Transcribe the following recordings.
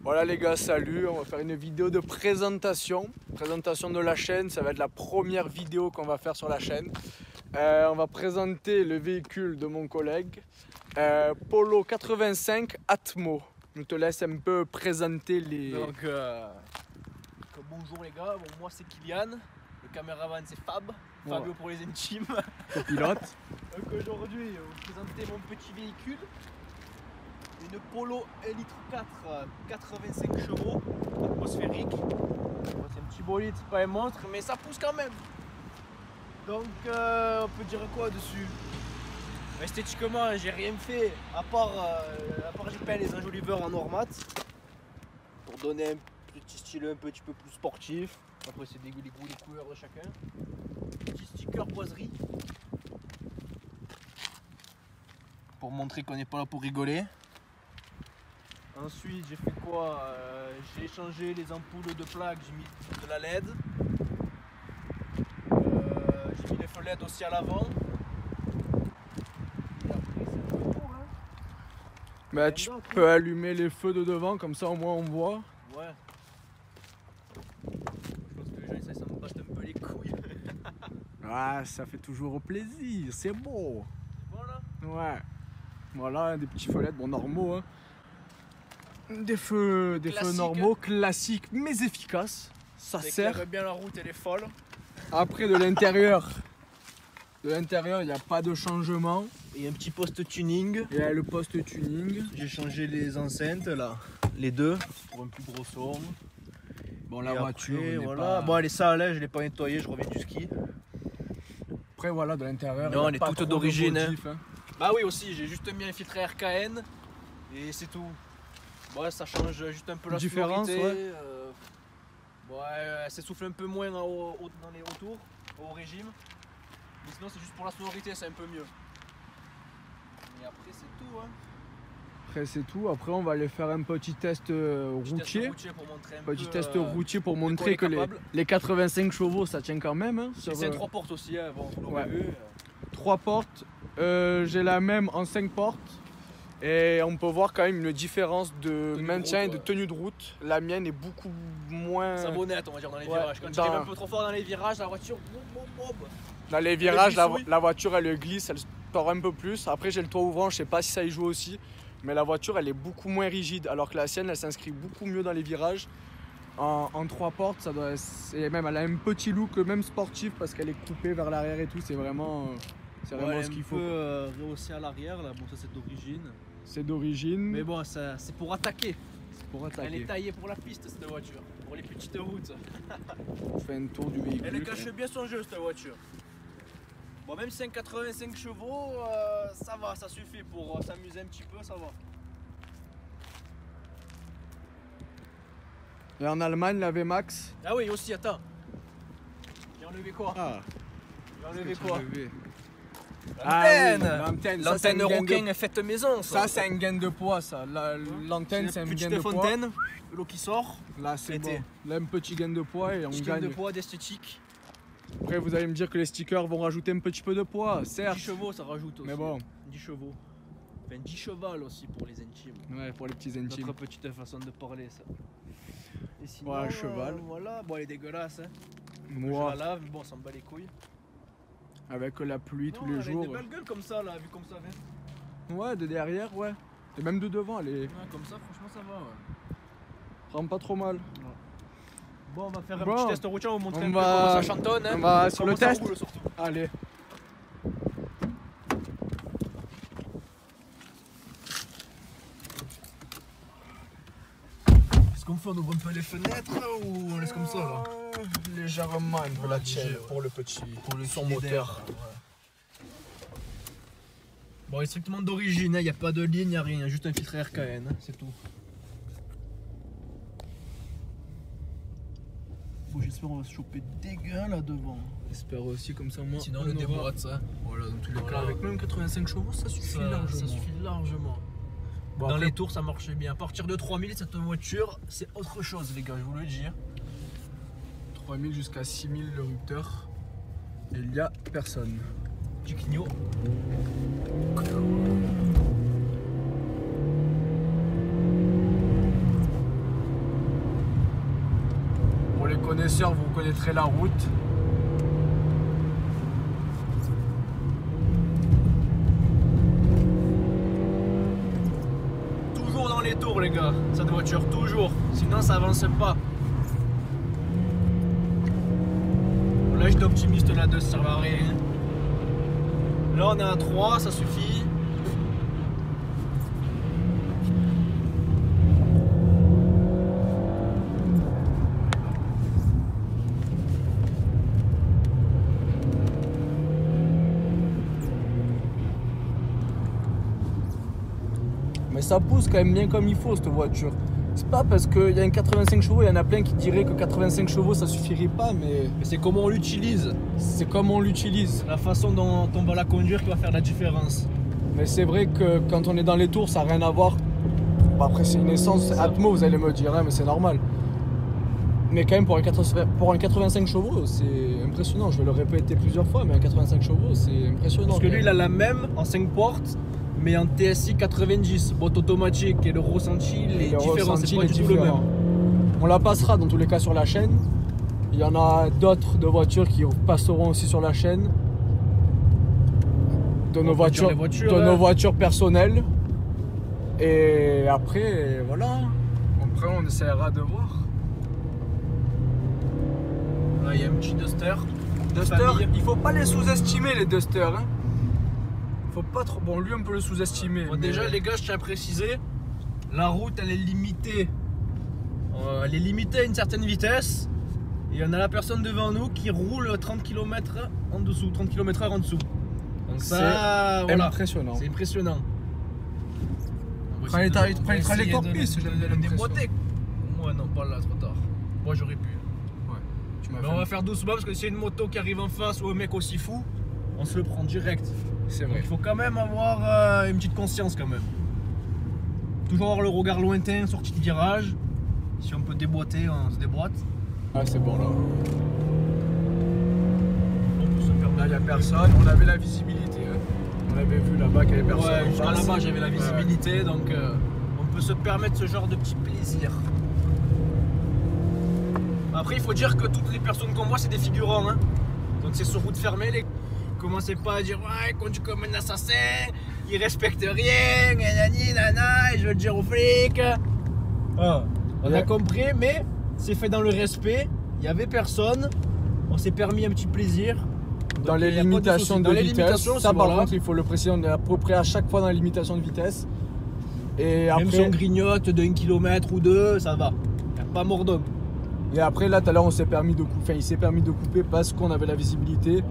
Voilà les gars, salut, on va faire une vidéo de présentation de la chaîne, ça va être la première vidéo qu'on va faire sur la chaîne. On va présenter le véhicule de mon collègue, Polo 85 Atmo. Je te laisse un peu présenter les... Donc, bonjour les gars, bon, moi c'est Kylian, le caméraman c'est Fabio pour les intimes. Copilote. Donc aujourd'hui, je vais vous présenter mon petit véhicule. Une Polo 1,4 litre 85 chevaux, atmosphérique. C'est un petit bolide, c'est pas un monstre, mais ça pousse quand même. Donc on peut dire quoi dessus? Esthétiquement, j'ai rien fait, à part j'ai peint les enjoliveurs en noir mat pour donner un petit style un petit peu plus sportif. Après c'est des goûts, les couleurs de chacun. Petit sticker boiserie pour montrer qu'on n'est pas là pour rigoler. Ensuite j'ai fait quoi? J'ai échangé les ampoules de plaque, j'ai mis de la LED. J'ai mis les feux LED aussi à l'avant. Et après c'est un peu tout, hein. Bah, tu peux allumer les feux de devant, comme ça au moins on voit. Ouais. Je pense que les gens ça me bâche un peu les couilles. Ah, ça fait toujours plaisir, c'est beau. Voilà. Ouais. Voilà, des petits feux LED, bon normaux hein. Des feux normaux, classiques mais efficaces. Ça sert. Bien la route, elle est folle. Après de l'intérieur, il n'y a pas de changement. Et un petit poste tuning. Il y a le poste tuning. J'ai changé les enceintes là, les deux, pour un plus gros son. Bon, la voiture, après, voilà. pas... Bon, elle est sale, hein, je l'ai pas nettoyée, je reviens du ski. Après voilà, de l'intérieur, non, elle est toute d'origine. Hein. Hein. Bah oui aussi, j'ai juste mis un filtre RKN et c'est tout. Ouais, ça change juste un peu la différence. sonorité. Ouais. Elle s'essouffle un peu moins dans les retours, au régime. Mais sinon c'est juste pour la sonorité, c'est un peu mieux. Et après c'est tout. Hein. Après c'est tout. Après on va aller faire un petit test routier. Petit test routier pour montrer que les 85 chevaux ça tient quand même. Hein, c'est un 3 portes aussi, hein, bon, vous ouais. vu. 3 portes. J'ai la même en 5 portes. Et on peut voir quand même une différence de maintien et de tenue de route. La mienne est beaucoup moins... savonnette on va dire dans les virages. Quand tu arrives un peu trop fort dans les virages, la voiture... Dans les virages, la voiture elle glisse, elle tord un peu plus. Après j'ai le toit ouvrant, je sais pas si ça y joue aussi. Mais la voiture elle est beaucoup moins rigide. Alors que la sienne elle s'inscrit beaucoup mieux dans les virages. En 3 portes, ça doit... et même elle a un petit look même sportif parce qu'elle est coupée vers l'arrière et tout. C'est vraiment ce qu'il faut. Un peu rehaussée à l'arrière là, bon ça c'est d'origine. C'est d'origine. Mais bon, c'est pour attaquer. Elle est taillée pour la piste cette voiture, pour les petites routes. On fait un tour du véhicule. Elle cache bien son jeu cette voiture. Bon, même si c'est un 85 chevaux, ça va, ça suffit pour s'amuser un petit peu, ça va. Et en Allemagne, la VMAX. Ah oui, aussi, attends. J'ai enlevé quoi? J'ai enlevé quoi? L'antenne! L'antenne Roquin est faite maison. Ça c'est un gain de poids ça. L'antenne c'est un gain de poids. Fontaine, l'eau qui sort. Là c'est bon. Là un petit gain de poids et on gagne. Gain de poids, d'esthétique. Après vous allez me dire que les stickers vont rajouter un petit peu de poids, certes. 10 chevaux ça rajoute aussi. Mais bon. 10 chevaux. Enfin 10 chevals aussi pour les intimes. Ouais, pour les petits intimes. Notre petite façon de parler ça. Et sinon, voilà, cheval. Voilà, bon elle est dégueulasse hein. Moi. Je la lave, mais bon on s'en bat les couilles. Avec la pluie tous les jours. Elle a des belles gueules comme ça là, vu comme ça vient. Ouais, de derrière, ouais. Et même de devant, elle est... Ouais, comme ça, franchement ça va, ouais. Rend pas trop mal. Ouais. Bon, on va faire un petit test routier, on va vous montrer un peu comment ça chantonne. Hein. On va sur le test roule, surtout. Allez. Est-ce qu'on fait, on ouvre un peu les fenêtres ou on laisse comme ça là? Légèrement un peu la tienne pour le petit, pour le son moteur. Ouais. Bon, il est strictement d'origine, il n'y a pas de ligne, il n'y a rien, juste un filtre RKN, c'est tout. Bon, j'espère qu'on va se choper des gains là devant. J'espère aussi comme ça moi. Sinon on le déboîte ça. Voilà, dans tous les cas, avec même 85 chevaux, ça suffit largement. Ça suffit largement. Bon, dans après, les tours ça marche bien. À partir de 3000, cette voiture, c'est autre chose les gars, je vous le dis. 3000 jusqu'à 6000 le rupteur. Et il n'y a personne. Du clignot. connaisseurs, vous connaîtrez la route. Toujours dans les tours, les gars, cette voiture, toujours. Sinon, ça avance pas. Là, j'étais optimiste là-dessus, ça servait à rien. Là, on est à 3, ça suffit. Mais ça pousse quand même bien comme il faut cette voiture. C'est pas parce qu'il y a une 85 chevaux, il y en a plein qui diraient que 85 chevaux ça suffirait pas, mais Mais c'est comment on l'utilise. c'est comme on l'utilise. La façon dont on va la conduire qui va faire la différence. Mais c'est vrai que quand on est dans les tours, ça n'a rien à voir. Bon, après, c'est une essence Atmo, vous allez me dire, hein, mais c'est normal. Mais quand même, pour un 85 chevaux, c'est impressionnant. Je vais le répéter plusieurs fois, mais un 85 chevaux, c'est impressionnant. Parce que lui, il a la même en 5 portes, mais en TSI 90, boîte automatique, et le ressenti il est différent, c'est pas du tout le même. On la passera dans tous les cas sur la chaîne. Il y en a d'autres de voitures qui passeront aussi sur la chaîne. De nos voitures, nos voitures personnelles. Et après, voilà. Après, on essaiera de voir. Là, il y a un petit Duster. Il faut pas les sous-estimer, les Duster. Hein. Faut pas trop. Bon, lui, on peut le sous-estimer. Bon, déjà, les gars, je tiens à préciser, la route, elle est limitée. Elle est limitée à une certaine vitesse. Et on a la personne devant nous qui roule 30 km en dessous, 30 km/h en dessous. Donc ça, voilà, impressionnant. c'est impressionnant. Prends les trajectoires pistes, j'aime bien déboîter. Moi non, pas là, trop tard. Moi j'aurais pu. Ouais. Mais on va faire doucement parce que s'il y a une moto qui arrive en face ou un mec aussi fou, on se le prend direct. C'est Donc vrai. il faut quand même avoir une petite conscience quand même. Toujours avoir le regard lointain, sortie de virage. Si on peut déboîter, on se déboîte. Ah, c'est bon là. On peut se permettre. Là, il n'y a personne. On avait la visibilité. Hein. On avait vu là-bas qu'il n'y avait personne. Ouais, jusqu'à en face. là-bas j'avais la visibilité, donc on peut se permettre ce genre de petit plaisir. Après, il faut dire que toutes les personnes qu'on voit, c'est des figurants. Hein. Donc c'est sur route fermée. Commencez pas à dire ouais, il conduit comme un assassin, il respecte rien, nanani, nana, et je veux le dire aux flics. Ah, on a compris, mais c'est fait dans le respect. Il y avait personne. On s'est permis un petit plaisir. Dans les limitations de vitesse. Ça, par voilà. contre, il faut le préciser, on est à peu près à chaque fois dans les limitations de vitesse. Et Même si après, on grignote de 1 km ou 2, ça va. Il n'y a pas mort d'homme. et après, là, tout à l'heure, on s'est permis de couper. Enfin, il s'est permis de couper parce qu'on avait la visibilité. Ouais.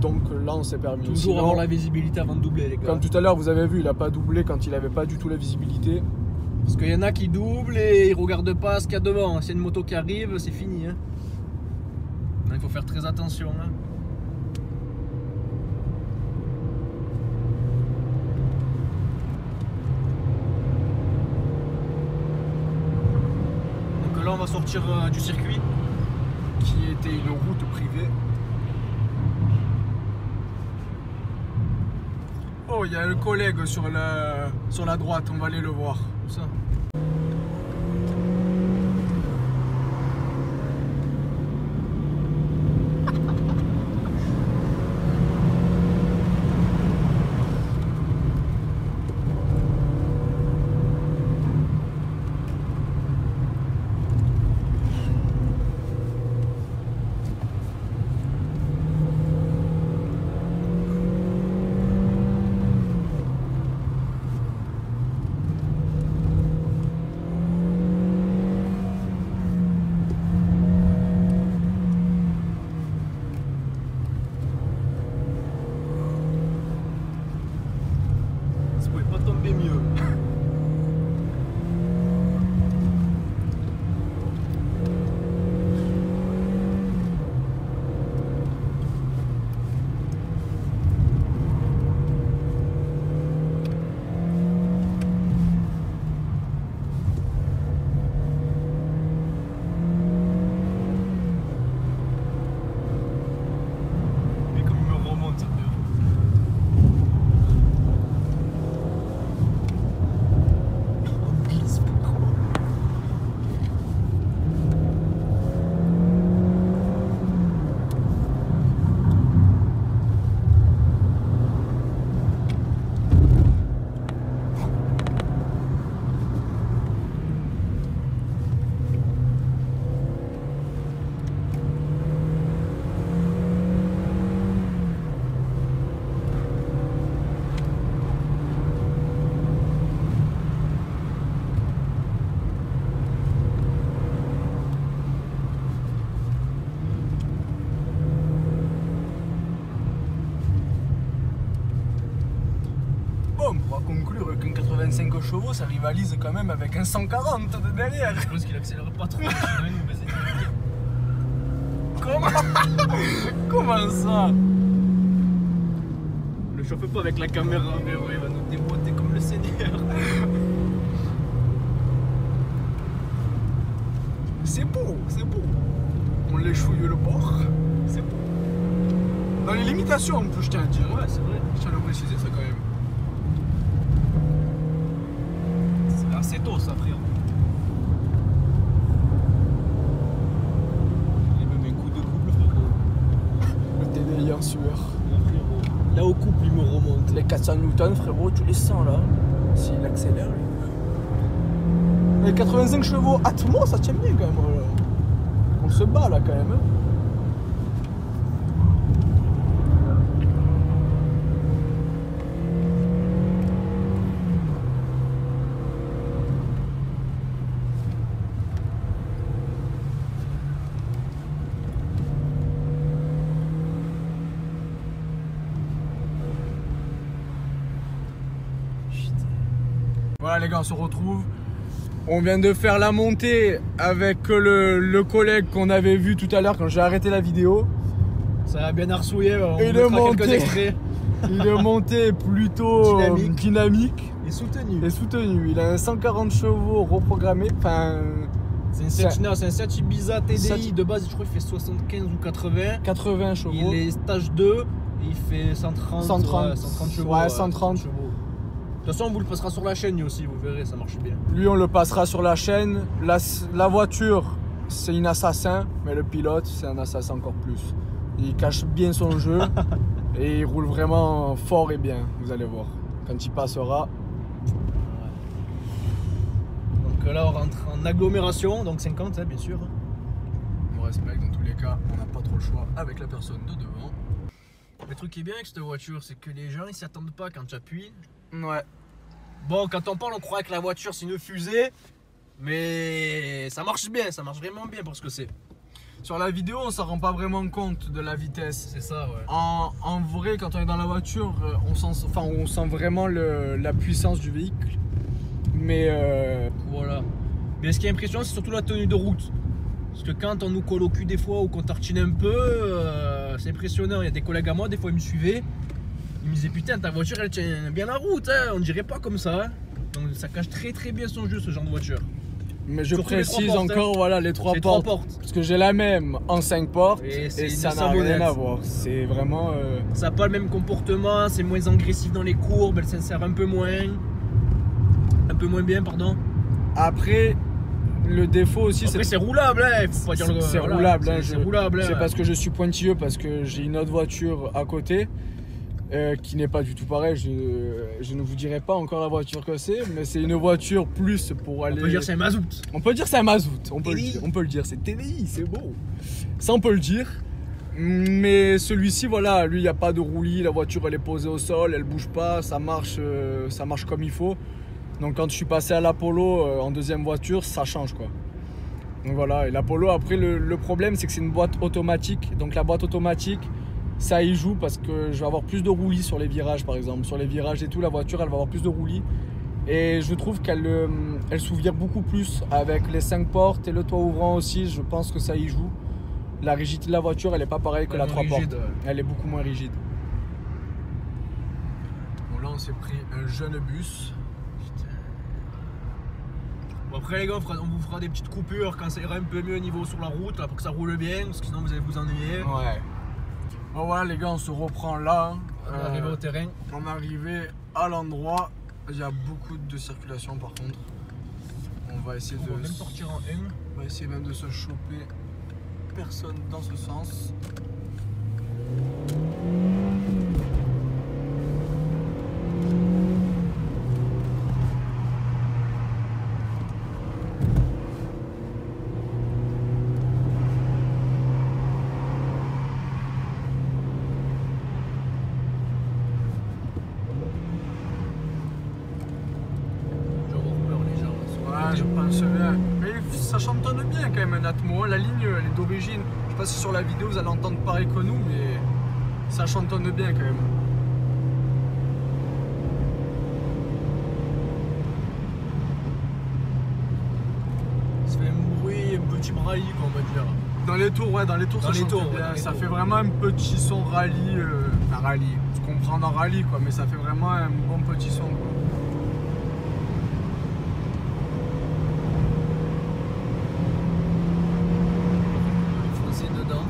Donc là, on s'est permis. Toujours Sinon, avoir la visibilité avant de doubler, les gars. comme tout à l'heure, vous avez vu, il n'a pas doublé quand il n'avait pas du tout la visibilité. Parce qu'il y en a qui doublent et ils regardent pas ce qu'il y a devant. S'il y a une moto qui arrive, c'est fini. Hein. Donc il faut faire très attention. Hein. Donc là, on va sortir du circuit. Qui était une route privée. Oh, il y a un collègue sur la droite, on va aller le voir. Tout ça. 85 chevaux, ça rivalise quand même avec un 140 de derrière. Je pense qu'il accélère pas trop. Comment ça? Ne chauffe pas avec la caméra, mais ouais, il va nous déboîter comme le Seigneur. C'est beau, c'est beau. On l'échouille le bord, c'est beau. Dans les limitations en plus, je tiens à dire. Ouais, c'est vrai. Je tiens à le préciser ça quand même. C'est assez tôt ça, frérot. Il y a même un coup de couple, frérot. Le TDI en sueur. Là, frérot. Là, au couple, il me remonte. Les 400 Newton, frérot, tu les sens là. S'il accélère, lui. Les 85 chevaux Atmo, ça tient bien quand même. Là. On se bat là quand même. Hein. Voilà les gars, on se retrouve. On vient de faire la montée avec le collègue qu'on avait vu tout à l'heure quand j'ai arrêté la vidéo. Ça a bien arsouillé, on Il mettra est quelques monté. extraits. Il est monté plutôt dynamique Et soutenu. et soutenu. Il a un 140 chevaux reprogrammé. Enfin, C'est un 7 Ibiza TDI. 7. De base, je crois qu'il fait 75 ou 80. 80 chevaux. Il est stage 2 et il fait 130, 130 chevaux. Ouais, 130 chevaux. De toute façon, on vous le passera sur la chaîne aussi, vous verrez, ça marche bien. Lui, on le passera sur la chaîne. La voiture, c'est une assassin, mais le pilote, c'est un assassin encore plus. Il cache bien son jeu et il roule vraiment fort et bien, vous allez voir. Quand il passera. Donc là, on rentre en agglomération, donc 50, hein, bien sûr. On respecte, dans tous les cas, on n'a pas trop le choix avec la personne de devant. Le truc qui est bien avec cette voiture, c'est que les gens, ils s'y attendent pas quand tu appuies. Ouais. Bon, quand on parle, on croit que la voiture c'est une fusée, mais ça marche bien, ça marche vraiment bien pour ce que c'est. Sur la vidéo, on s'en rend pas vraiment compte de la vitesse. C'est ça, ouais. En vrai, quand on est dans la voiture, on sent vraiment la puissance du véhicule. Mais Voilà. Mais ce qui est impressionnant, c'est surtout la tenue de route. Parce que quand on nous colle au cul des fois ou qu'on tartine un peu, c'est impressionnant. Il y a des collègues à moi, des fois ils me suivaient. Ils me disaient putain, ta voiture elle tient bien la route, hein. On dirait pas comme ça. Hein. Donc ça cache très très bien son jeu, ce genre de voiture. Mais je Surtout les précise 3 portes, encore, voilà, les 3 C'est portes. 3 portes. Parce que j'ai la même en 5 portes Et et c'est ça une n'a rien savonnette. à voir. C'est vraiment. Ça n'a pas le même comportement, c'est moins agressif dans les courbes, elle s'insère un peu moins bien, pardon. Après, le défaut aussi, Après, c'est roulable, hein. Il faut pas dire le c'est voilà, roulable. Hein, c'est roulable. C'est hein. parce que je suis pointilleux, parce que j'ai une autre voiture à côté qui n'est pas du tout pareille. Je ne vous dirai pas encore la voiture que c'est, mais c'est une voiture plus pour aller. On peut dire c'est un mazout. On peut dire c'est un mazout, on peut le TDI. dire, on peut le dire, c'est TDI, c'est beau. Ça on peut le dire. Mais celui-ci, voilà, lui il n'y a pas de roulis, la voiture elle est posée au sol, elle bouge pas, ça marche comme il faut. Donc quand je suis passé à l'Apollo en deuxième voiture, ça change quoi. Donc voilà, et l'Apollo après le problème c'est que c'est une boîte automatique. Donc la boîte automatique, ça y joue parce que je vais avoir plus de roulis sur les virages par exemple. Sur les virages et tout, la voiture elle va avoir plus de roulis. Et je trouve qu'elle s'ouvre beaucoup plus avec les 5 portes et le toit ouvrant aussi, je pense que ça y joue. La rigidité de la voiture elle est pas pareille que la 3 portes. Ouais. Elle est beaucoup moins rigide. Bon là on s'est pris un jeune bus. Bon, après les gars, on vous fera des petites coupures quand ça ira un peu mieux au niveau sur la route là, pour que ça roule bien, parce que sinon vous allez vous ennuyer. Ouais. Bon voilà les gars, on se reprend là. On est arrivé au terrain. On est arrivé à l'endroit. Il y a beaucoup de circulation par contre. On va essayer On va même sortir en M. On va essayer même de se choper personne dans ce sens. Je pense bien. Mais ça chantonne bien quand même un Atmo. La ligne elle est d'origine. Je sais pas si sur la vidéo vous allez entendre pareil que nous, mais ça chantonne bien quand même. type rallye, quoi, on va dire. Dans les tours, ouais, dans les tours, Dans ça les chante tours, bien. ouais, dans les Ça tours. fait vraiment un petit son rallye. Un rallye, ce qu'on prend dans rallye, quoi, mais ça fait vraiment un bon petit son, quoi. Foncer dedans,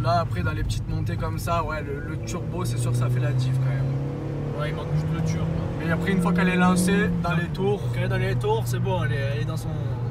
Là, après, dans les petites montées comme ça, ouais, le turbo, c'est sûr que ça fait la diff quand même. ouais, il manque juste le turbo. Mais après, une fois qu'elle est lancée, dans les tours, Quand elle est dans les tours, c'est bon, elle est dans son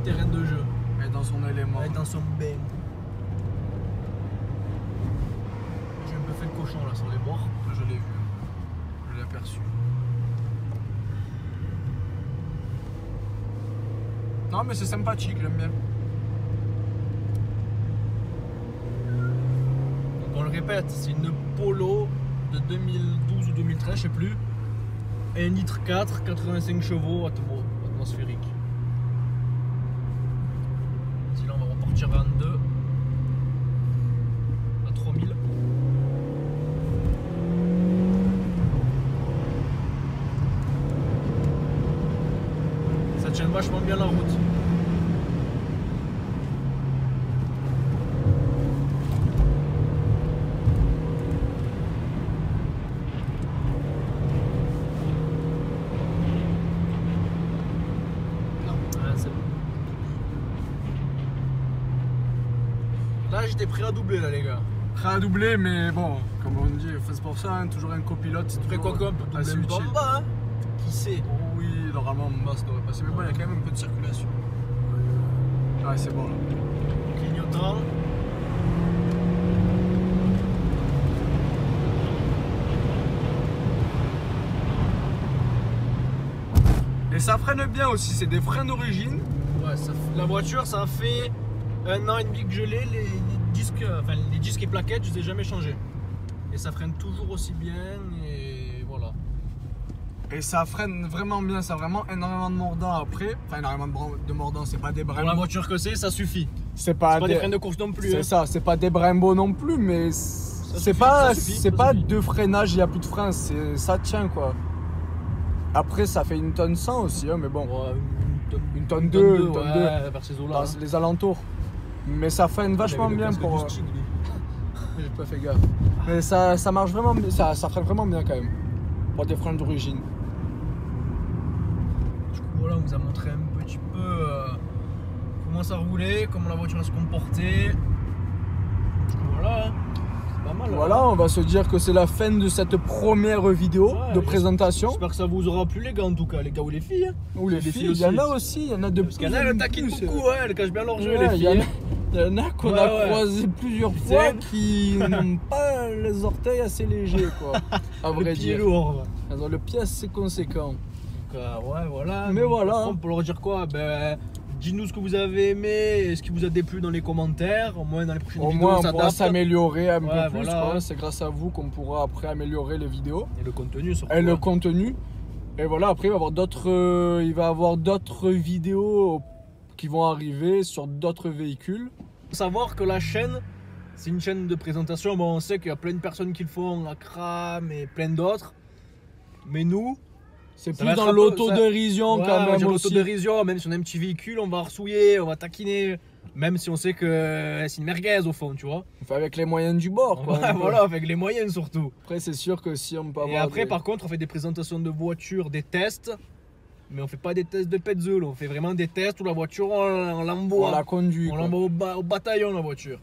terrain de jeu. elle est dans son élément. Elle est dans son bain. J'ai un peu fait le cochon là sur les bords. Je l'ai vu, je l'ai aperçu. Non, mais c'est sympathique, j'aime bien. Donc on le répète, c'est une Polo de 2012 ou 2013, je sais plus. 1 litre 4, 85 chevaux atmosphérique. Ici là on va repartir en 2 à 3000. Ça tient vachement bien la route. Là j'étais prêt à doubler là les gars. Prêt à doubler, mais bon, comme on dit, c'est pour ça, hein, toujours un copilote. C'est Après quoi toujours qu'on peut assez doubler utile. en bas, hein. Qui sait? Oh oui, normalement, ça devrait passer. Mais bon, il y a quand même un peu de circulation. Ouais, c'est bon là. Clignotant. Et ça freine bien aussi, c'est des freins d'origine. Ouais, la voiture ça fait 1 an et demi que je l'ai, les disques et plaquettes je les ai jamais changés. Et ça freine toujours aussi bien et voilà. Et ça freine vraiment bien, ça a vraiment énormément de mordant après. Enfin, énormément de mordant, c'est pas des Pour la Brembo. voiture que c'est, ça suffit. C'est pas, Pas des freins de course non plus. C'est Hein. ça, c'est pas des Brembo non plus, mais c'est suffit, pas, ça suffit, c'est ça pas suffit. deux freinages, il n'y a plus de frein, ça tient quoi. Après, ça fait 1 tonne 100 aussi, hein, mais bon, Ouais, une tonne 2, une tonne 2, ouais, vers ces eaux-là. dans les alentours. Mais ça freine vachement Avec le bien casque pour. du Stig, lui. J'ai pas fait gaffe. Mais ça marche vraiment, ça freine vraiment bien quand même. Pour des freins d'origine. Du coup, voilà, on vous a montré un petit peu comment ça roulait, comment la voiture se comportait. Voilà, hein. C'est pas mal. Voilà, on va se dire que c'est la fin de cette première vidéo Ouais, de présentation. J'espère que ça vous aura plu, les gars, en tout cas, les gars ou les filles. Hein. Ou les filles, il y en a aussi, il y en a de Parce plus qu'il y en a, en elles taquinent plus. beaucoup, ouais, elles cachent bien leur jeu, Ouais, les il y en filles. a- il y en a qu'on Ouais, a ouais. croisé plusieurs Tu fois sais. qui n'ont pas les orteils assez légers, quoi. À vrai Le pied dire. lourd. Elles ont le pied assez conséquent. Donc, ouais, voilà. Mais Donc, voilà. On peut leur dire quoi? Ben, dites-nous ce que vous avez aimé et ce qui vous a déplu dans les commentaires. Au moins, dans les prochaines Au vidéos, moins, on s'adapte. pourra s'améliorer un peu Ouais, plus, voilà, quoi. ouais. C'est grâce à vous qu'on pourra après améliorer les vidéos. Et le contenu, surtout. Et le hein. contenu. Et voilà, après, il va y avoir d'autres vidéos qui vont arriver sur d'autres véhicules. Faut savoir que la chaîne, c'est une chaîne de présentation. Bon, on sait qu'il y a plein de personnes qui le font, Akram et plein d'autres. Mais nous, C'est Ça plus va être dans un peu- l'autodérision ouais, quand même aussi. l'autodérision, même si on a un petit véhicule, on va ressouiller, on va taquiner. Même si on sait que c'est une merguez au fond, tu vois. Enfin, avec les moyens du bord, quoi. Ouais, voilà, avec les moyens surtout. Après, c'est sûr que si on peut Et avoir. après, des- par contre, on fait des présentations de voitures, des tests. Mais on fait pas des tests de Petzl, on fait vraiment des tests où la voiture, on l'envoie. on la conduit. On quoi. l'envoie au bataillon, la voiture.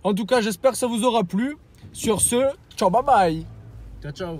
En tout cas, j'espère que ça vous aura plu. Sur ce, ciao, bye bye. Ciao, ciao.